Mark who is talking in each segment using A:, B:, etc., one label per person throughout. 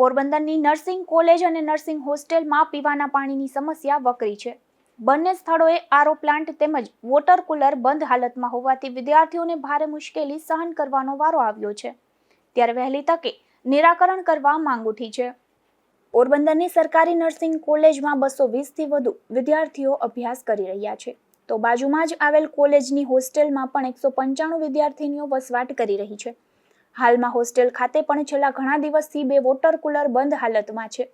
A: પોરબંદરની nursing college અને nursing હોસ્ટેલમાં પીવાના પાણીની સમસ્યા વકરી છે। બંને સ્થળોએ આરઓ પ્લાન્ટ તેમજ વોટર કુલર બંધ હાલતમાં હોવાથી વિદ્યાર્થીઓને ભારે મુશ્કેલી સહન કરવાનો વારો આવ્યો છે। ત્યારે વહેલી તકે નિરાકરણ કરવા માંગ ઉઠી છે। પોરબંદરની સરકારી નર્સિંગ કોલેજમાં 220થી વધુ વિદ્યાર્થીઓ અભ્યાસ કરી રહ્યા છે, તો બાજુમાં જ આવેલ કોલેજની હોસ્ટેલમાં પણ 195 વિદ્યાર્થીનીઓ વસવાટ કરી રહી છે। હાલમાં હોસ્ટેલ ખાતે પણ છેલ્લા ઘણા દિવસથી 2 વોટર કુલર બંધ હાલતમાં છે।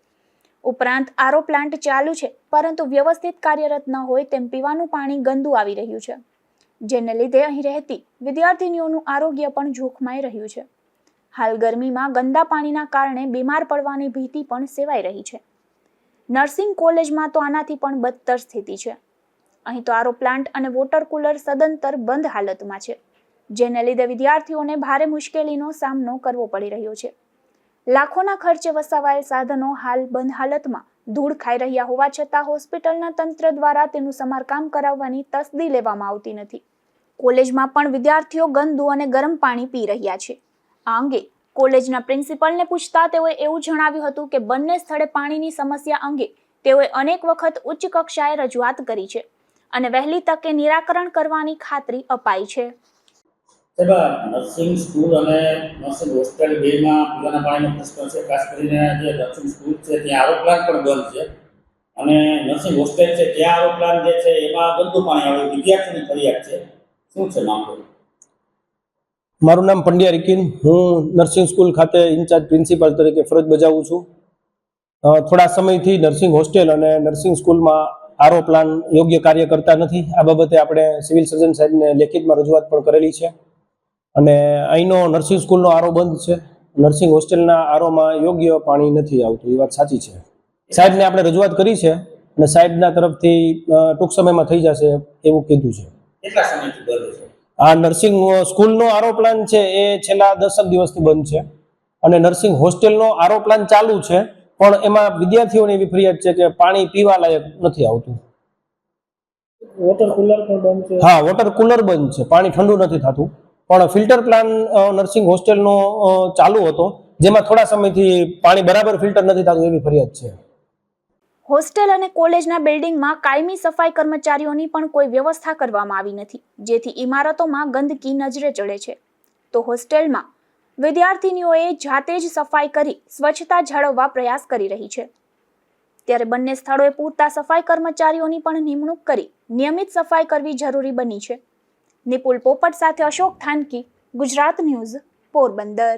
A: ઉપરાંત આરઓ પ્લાન્ટ ચાલુ છે, પરંતુ વ્યવસ્થિત કાર્યરત ન હોય તેમ પીવાનું પાણી ગંદુ આવી રહ્યું છે, જેને લીધે અહીં રહેતી વિદ્યાર્થીનીઓનું આરોગ્ય પણ જોખમાઈ રહ્યું છે। હાલ ગરમીમાં ગંદા પાણીના કારણે બીમાર પડવાની ભીતિ પણ સેવાઈ રહી છે। નર્સિંગ કોલેજમાં તો આનાથી પણ બદતર સ્થિતિ છે। અહીં તો આરઓ પ્લાન્ટ અને વોટર કુલર સદંતર બંધ હાલતમાં છે, જેને લીધે વિદ્યાર્થીઓને ભારે મુશ્કેલીનો સામનો કરવો પડી રહ્યો છે। લાખોના ખર્ચે વસાવાયેલ સાધનો હાલ બંધ હાલતમાં ધૂળ ખાઈ રહ્યા હોવા છતાં હોસ્પિટલના તંત્ર દ્વારા તેનું સમારકામ કરાવવાની તસદી લેવામાં આવતી નથી। કોલેજમાં પણ વિદ્યાર્થીઓ ગંદુ અને ગરમ પાણી પી રહ્યા છે। આ અંગે કોલેજના પ્રિન્સિપલને પૂછતા તેઓએ એવું જણાવ્યું હતું કે બંને સ્થળે પાણીની સમસ્યા અંગે તેઓએ અનેક વખત ઉચ્ચ કક્ષાએ રજૂઆત કરી છે અને વહેલી તકે નિરાકરણ કરવાની ખાતરી અપાઈ છે।
B: નર્સિંગ સ્કૂલ અને નર્સિંગ હોસ્ટેલ બેમાં પીવાના પાણીનો પ્રશ્ન છે। ખાસ કરીને જે નર્સિંગ સ્કૂલ છે ત્યાં આરઓ પ્લાન્ટ પણ બંધ છે અને નર્સિંગ હોસ્ટેલ છે ત્યાં આરઓ પ્લાન્ટ જે છે એમાં ગંદુ પાણી આવે, વિદ્યાર્થીની ફરિયાદ છે। શું છે મામલો?
C: મારું નામ પંડ્યા રિકિન, હું નર્સિંગ સ્કૂલ ખાતે ઇન્ચાર્જ પ્રિન્સિપાલ તરીકે ફરજ બજાવું છું। થોડા સમયથી નર્સિંગ હોસ્ટેલ અને નર્સિંગ સ્કૂલમાં આરઓ પ્લાન યોગ્ય કાર્ય કરતા નથી। આ બાબતે આપણે સિવિલ સર્જન સાહેબને લેખિતમાં રજૂઆત પણ કરેલી છે અને અહીંનો નર્સિંગ સ્કૂલનો આરઓ બંધ છે, નર્સિંગ હોસ્ટેલના આરઓમાં યોગ્ય પાણી નથી આવતું, એ વાત સાચી છે। સાહેબને આપણે રજૂઆત કરી છે અને સાહેબના તરફથી ટૂંક સમયમાં થઈ જશે એવું કીધું છે।
B: કેટલા સમયથી બંધ છે?
C: આ નર્સિંગ સ્કૂલનો આરઓ પ્લાન છે એ છેલ્લા 10 દિવસથી બંધ છે અને નર્સિંગ હોસ્ટેલનો આરઓ પ્લાન ચાલુ છે, પણ એમાં વિદ્યાર્થીઓની એવી ફરિયાદ છે કે પાણી પીવા લાયક નથી આવતું।
D: વોટર કુલર પણ બંધ છે?
C: હા, વોટર કુલર બંધ છે, પાણી ઠંડુ નથી થતું, પણ ફિલ્ટર પ્લાન નર્સિંગ હોસ્ટેલનો ચાલુ હતો, જેમાં થોડા સમયથી પાણી બરાબર ફિલ્ટર નથી થતું એવી ફરિયાદ છે।
A: હોસ્ટેલ અને કોલેજના બિલ્ડિંગમાં કાયમી સફાઈ કર્મચારીઓની પણ કોઈ વ્યવસ્થા કરવામાં આવી નથી, જેથી ઇમારતોમાં ગંદકી નજરે ચડે છે। તો હોસ્ટેલમાં વિદ્યાર્થીનીઓએ જાતે જ સફાઈ કરી સ્વચ્છતા જાળવવા પ્રયાસ કરી રહી છે। ત્યારે બંને સ્થળોએ પૂરતા સફાઈ કર્મચારીઓની પણ નિમણૂક કરી નિયમિત સફાઈ કરવી જરૂરી બની છે। નિપુલ પોપટ સાથે અશોક થાનકી, ગુજરાત ન્યૂઝ, પોરબંદર।